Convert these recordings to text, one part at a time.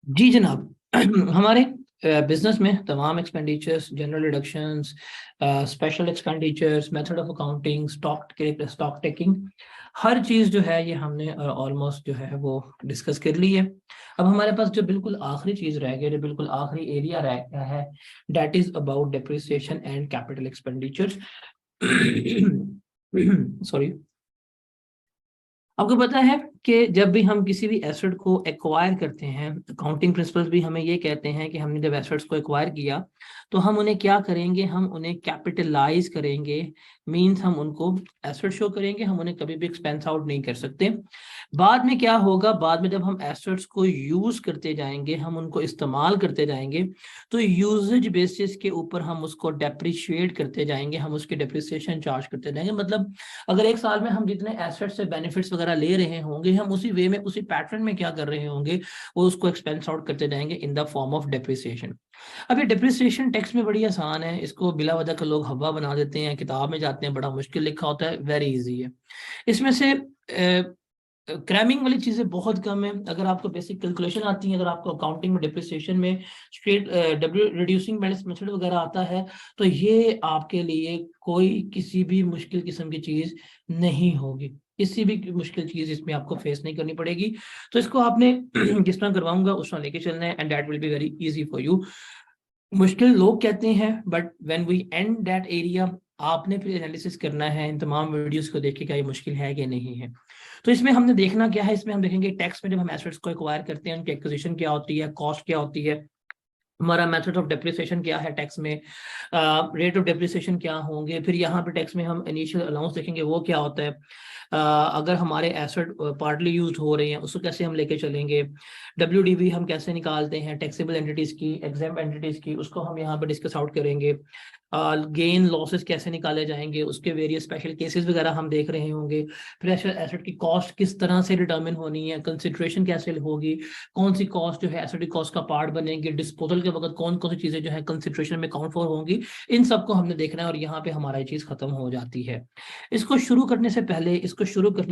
जी जनाब। हमारे बिजनेस में तमाम expenditures, general deductions, special expenditures, method of accounting, stock taking, हर चीज़ जो है ये हमने ऑलमोस्ट जो है वो डिस्कस कर ली है। अब हमारे पास जो बिल्कुल आखिरी चीज़ रह गई, जो बिल्कुल आखिरी एरिया रह गया है, that is about depreciation and capital expenditures. Sorry. आपको पता है कि जब भी हम किसी भी एसेट को एक्वायर करते हैं, अकाउंटिंग प्रिंसिपल्स भी हमें ये कहते हैं कि हमने जब एसेट्स को एक्वायर किया तो हम उन्हें क्या करेंगे, हम उन्हें कैपिटलाइज करेंगे। मींस हम उनको एसेट शो करेंगे, हम उन्हें कभी भी एक्सपेंस आउट नहीं कर सकते। बाद में क्या होगा, बाद में जब हम एसेट्स को यूज करते जाएंगे, हम उनको इस्तेमाल करते जाएंगे, तो यूजेज बेसिस के ऊपर हम उसको डेप्रिशिएट करते जाएंगे, हम उसकी डेप्रिसिएशन चार्ज करते जाएंगे। मतलब अगर एक साल में हम जितने एसेट से बेनिफिट्स वगैरह ले रहे होंगे, हम उसी वे में, उसी पैटर्न में क्या कर रहे होंगे, वो उसको एक्सपेंस आउट करते जाएंगे in the form of depreciation. अब ये डेप्रिसिएशन टैक्स में बड़ी आसान है, इसको बिला वजह का लोग हवा बना देते हैं, किताब में जाते हैं बड़ा मुश्किल लिखा होता है, वेरी इजी है। इसमें से क्रैमिंग वाली चीजें बहुत कम है। अगर आपको बेसिक कैलकुलेशन आती है, अगर आपको अकाउंटिंग में डिप्रिसिएशन में straight W reducing balance method वगैरह आता है, तो ये आपके लिए कोई किसी भी मुश्किल किस्म की चीज नहीं होगी, किसी भी मुश्किल चीज इसमें आपको फेस नहीं करनी पड़ेगी। तो इसको आपने जिस तरह करवाऊंगा उस तरह लेके चलना है, and that will be very easy for you. मुश्किल लोग कहते हैं, but when we and that area, आपने फिर एनालिसिस करना है इन तमाम वीडियोस को, देखिए क्या ये मुश्किल है कि नहीं है। तो इसमें हमने देखना क्या है, इसमें हम देखेंगे टैक्स में जब हम एसेट्स को एक्वायर करते हैं, उनकी एक्विजिशन क्या होती है, कॉस्ट क्या होती है, हमारा मेथड ऑफ डेप्रिसिएशन क्या है टैक्स में, रेट ऑफ डेप्रिसिएशन क्या होंगे, फिर यहाँ पे टैक्स में हम इनिशियल अलाउंस देखेंगे वो क्या होता है, अगर हमारे एसेट पार्टली यूज हो रहे हैं उसको कैसे हम लेके चलेंगे, डब्ल्यूडीवी हम कैसे निकालते हैं टैक्सेबल एंटिटीज की, एग्जेम्प्ट एंटिटीज की, उसको हम यहाँ पे डिस्कस आउट करेंगे। गेन लॉसेस कैसे निकाले जाएंगे, उसके वेरियस स्पेशल केसेस वगैरह हम देख रहे होंगे। फिर एसेट की कॉस्ट किस तरह से डिटर्मिन होनी है, कंसिडरेशन कैसे होगी, कौन सी कॉस्ट जो है एसेट की कॉस्ट का पार्ट बनेगी, डिस्पोजल के वक्त कौन कौन सी चीजें जो है कंसिडरेशन में काउंट फॉर होंगी, इन सबको हमने देखना है, और यहाँ पे हमारा ये चीज खत्म हो जाती है। इसको शुरू करने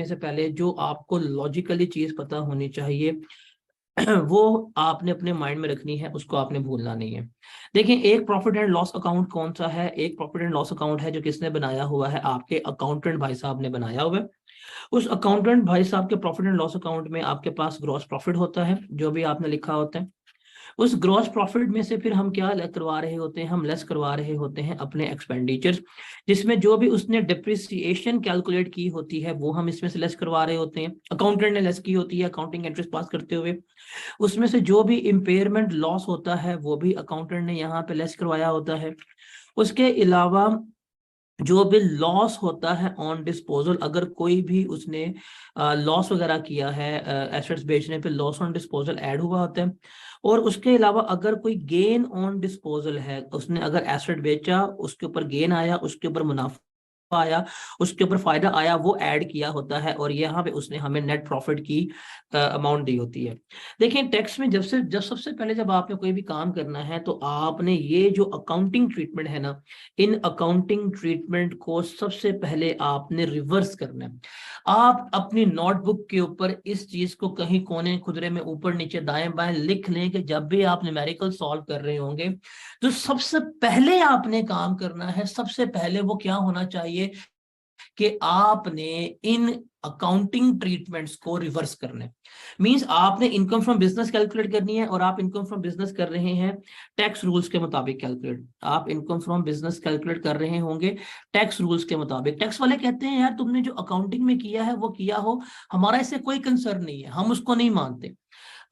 से पहले जो आपको लॉजिकली चीज पता होनी चाहिए वो आपने अपने माइंड में रखनी है, उसको आपने भूलना नहीं है। देखिए, एक प्रॉफिट एंड लॉस अकाउंट कौन सा है, एक प्रॉफिट एंड लॉस अकाउंट है जो किसने बनाया हुआ है, आपके अकाउंटेंट भाई साहब ने बनाया हुआ है। उस अकाउंटेंट भाई साहब के प्रॉफिट एंड लॉस अकाउंट में आपके पास ग्रॉस प्रॉफिट होता है, जो भी आपने लिखा होता है। उस ग्रॉस प्रॉफिट में से फिर हम क्या करवा रहे होते हैं, हम लेस करवा रहे होते हैं अपने एक्सपेंडिचर्स, जिसमें जो भी उसने डिप्रिसिएशन कैलकुलेट की होती है वो हम इसमें से लेस करवा रहे होते हैं, अकाउंटेंट ने लेस की होती है अकाउंटिंग एंट्रीज पास करते हुए। उसमें से जो भी इम्पेयरमेंट लॉस होता है वो भी अकाउंटेंट ने यहाँ पे लेस करवाया होता है। उसके अलावा जो भी लॉस होता है ऑन डिस्पोजल, अगर कोई भी उसने लॉस वगैरह किया है, एसेट्स बेचने पे लॉस ऑन डिस्पोजल ऐड हुआ होता है। और उसके अलावा अगर कोई गेन ऑन डिस्पोजल है, उसने अगर एसेट बेचा, उसके ऊपर गेन आया, उसके ऊपर मुनाफा आया, उसके ऊपर फायदा आया, वो ऐड किया होता है, और यहाँ पे उसने हमें नेट प्रॉफिट की अमाउंट दी होती है। देखिए, टैक्स में जब सबसे पहले जब आपने कोई भी काम करना है, तो आपने ये जो अकाउंटिंग ट्रीटमेंट है ना, इन अकाउंटिंग ट्रीटमेंट को सबसे पहले आपने रिवर्स करना है। आप अपनी नोटबुक के ऊपर इस चीज को कहीं कोने खुदरे में ऊपर नीचे दाएं बाएं लिख लें कि जब भी आप न्यूमेरिकल सॉल्व कर रहे होंगे, तो सबसे पहले आपने काम करना है, सबसे पहले वो क्या होना चाहिए कि आपने इन अकाउंटिंग ट्रीटमेंट्स को रिवर्स करना है। मींस आपने इनकम फ्रॉम बिजनेस कैलकुलेट करनी है, और आप इनकम फ्रॉम बिजनेस कर रहे हैं टैक्स रूल्स के मुताबिक कैलकुलेट, आप इनकम फ्रॉम बिजनेस कैलकुलेट कर रहे होंगे टैक्स रूल्स के मुताबिक। टैक्स वाले कहते हैं यार तुमने जो अकाउंटिंग में किया है वो किया हो, हमारा इससे कोई कंसर्न नहीं है, हम उसको नहीं मानते।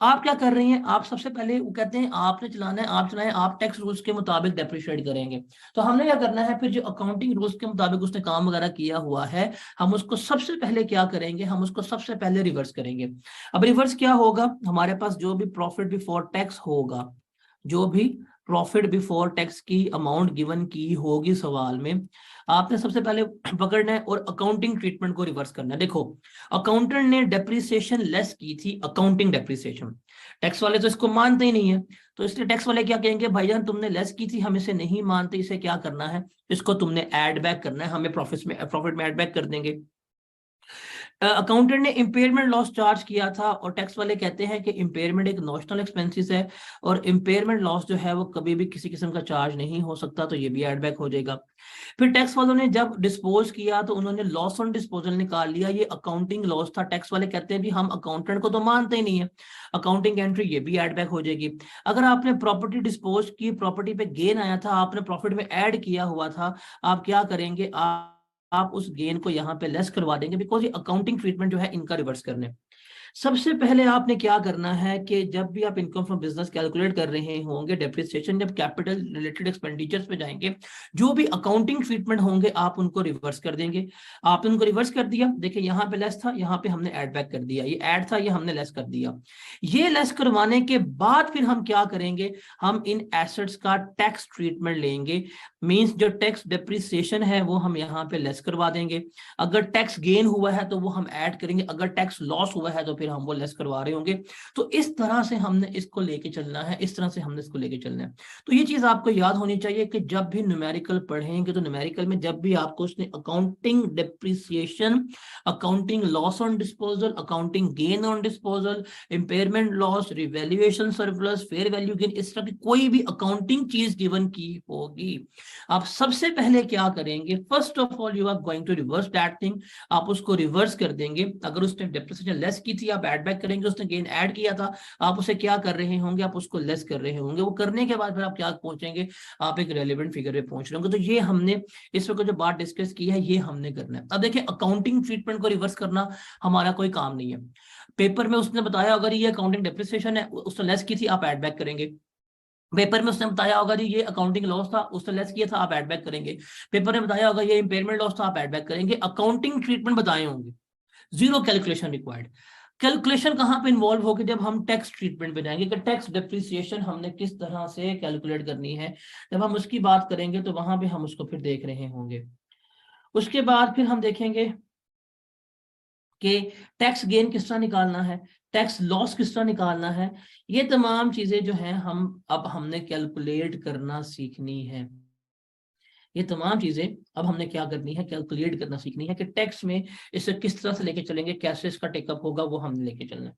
आप क्या कर रही हैं, आप सबसे पहले वो कहते हैं आपने चलाना है, आप चलाएं, आप टैक्स रूल्स के मुताबिक डेप्रिशिएट करेंगे। तो हमने क्या करना है, फिर जो अकाउंटिंग रूल्स के मुताबिक उसने काम वगैरह किया हुआ है, हम उसको सबसे पहले क्या करेंगे, हम उसको सबसे पहले रिवर्स करेंगे। अब रिवर्स क्या होगा, हमारे पास जो भी प्रॉफिट बिफोर टैक्स होगा, जो भी प्रॉफिट बिफोर टैक्स की अमाउंट गिवन की होगी सवाल में, आपने सबसे पहले पकड़ना है और अकाउंटिंग ट्रीटमेंट को रिवर्स करना है। देखो, अकाउंटेंट ने डेप्रिसिएशन लेस की थी, अकाउंटिंग डेप्रिसिएशन, टैक्स वाले तो इसको मानते ही नहीं है, तो इसलिए टैक्स वाले क्या कहेंगे, भाईजान तुमने लेस की थी, हम इसे नहीं मानते, इसे क्या करना है, इसको तुमने ऐड बैक करना है, हमें प्रॉफिट में ऐड बैक कर देंगे। अकाउंटेंट ने इम्पेयरमेंट लॉस चार्ज किया था और टैक्स वाले कहते हैं कि इम्पेयरमेंट एक नॉशनल एक्सपेंसेस है और इम्पेयरमेंट लॉस जो है वो कभी भी किसी किस्म का चार्ज नहीं हो सकता, तो ये भी एड बैक हो जाएगा। फिर टैक्स वालों ने जब डिस्पोज किया तो उन्होंने लॉस ऑन डिस्पोजल निकाल लिया, ये अकाउंटिंग लॉस था। टैक्स वाले कहते हैं भी हम अकाउंटेंट को तो मानते ही नहीं है, अकाउंटिंग एंट्री ये भी एड बैक हो जाएगी। अगर आपने प्रॉपर्टी डिस्पोज की, प्रॉपर्टी पे गेन आया था, आपने प्रॉफिट में ऐड किया हुआ था, आप क्या करेंगे, आप उस गेन को यहाँ पे लेस करवा देंगे, बिकॉज ये अकाउंटिंग ट्रीटमेंट जो है इनका रिवर्स करने। सबसे पहले आपने क्या करना है कि जब भी आप इनकम फ्रॉम बिजनेस कैलकुलेट कर रहे होंगे, डेप्रिसिएशन, जब कैपिटल रिलेटेड एक्सपेंडिचर्स पे जाएंगे, जो भी अकाउंटिंग ट्रीटमेंट होंगे आप उनको रिवर्स कर देंगे। आपने उनको रिवर्स कर दिया, देखिए यहाँ पे लेस था, यहाँ पे हमने ऐड बैक कर दिया, ये ऐड था, ये हमने लेस कर दिया। ये लेस करवाने के बाद फिर हम क्या करेंगे, हम इन एसेट्स का टैक्स ट्रीटमेंट लेंगे। मींस जो टैक्स डेप्रिसिएशन है वो हम यहाँ पे लेस करवा देंगे, अगर टैक्स गेन हुआ है तो वो हम ऐड करेंगे, अगर टैक्स लॉस हुआ है तो फिर हम वो लेस करवा रहे होंगे। तो इस तरह से हमने इसको लेके चलना है, इस तरह से हमने इसको लेके चलना है। तो ये चीज आपको याद होनी चाहिए कि जब भी न्यूमेरिकल पढ़ेंगे तो न्यूमेरिकल में जब भी आपको उसने accounting depreciation, accounting loss on disposal, accounting gain on disposal, impairment loss, revaluation surplus, fair value gain, इस तरह की कोई भी अकाउंटिंग चीज गिवन की होगी, आप सबसे पहले क्या करेंगे, first of all you are going to reverse that thing, आप उसको रिवर्स कर देंगे। अगर उसने डेप्रिसिएशन लेस की थी आप ऐड बैक करेंगे, उसने गेन ऐड किया था आप उसे क्या कर रहे होंगे, आप उसको लेस कर रहे होंगे। वो करने के बाद फिर आप क्या पहुंचेंगे, आप एक रेलेवेंट फिगर पे पहुंच रहे होंगे। तो ये हमने इस वक्त जो बात डिस्कस की है ये हमने करना है। अब देखिए अकाउंटिंग ट्रीटमेंट को रिवर्स करना हमारा कोई काम नहीं है। पेपर में उसने बताया अगर ये अकाउंटिंग डेप्रिसिएशन है, उसने लेस की थी, आप ऐड बैक करेंगे। पेपर में उसने बताया होगा जी ये अकाउंटिंग लॉस था, उसने लेस किया था, आप ऐड बैक करेंगे। पेपर में बताया होगा ये इंपेयरमेंट लॉस था, आप ऐड बैक करेंगे। अकाउंटिंग ट्रीटमेंट बताए होंगे, जीरो कैलकुलेशन रिक्वायर्ड। कैलकुलेशन कहां पे इन्वॉल्व होगी, जब हम टैक्स ट्रीटमेंट पे जाएंगे कि टैक्स डेप्रिसिएशन हमने किस तरह से कैलकुलेट करनी है, जब हम उसकी बात करेंगे तो वहां पे हम उसको फिर देख रहे होंगे। उसके बाद फिर हम देखेंगे कि टैक्स गेन किस तरह निकालना है, टैक्स लॉस किस तरह निकालना है। ये तमाम चीजें जो हैं हम अब हमने कैलकुलेट करना सीखनी है। ये तमाम चीजें अब हमने क्या करनी है, कैलकुलेट करना सीखनी है कि टैक्स में इसे किस तरह से लेके चलेंगे, कैसे इसका टेकअप होगा, वो हमने लेके चलना है।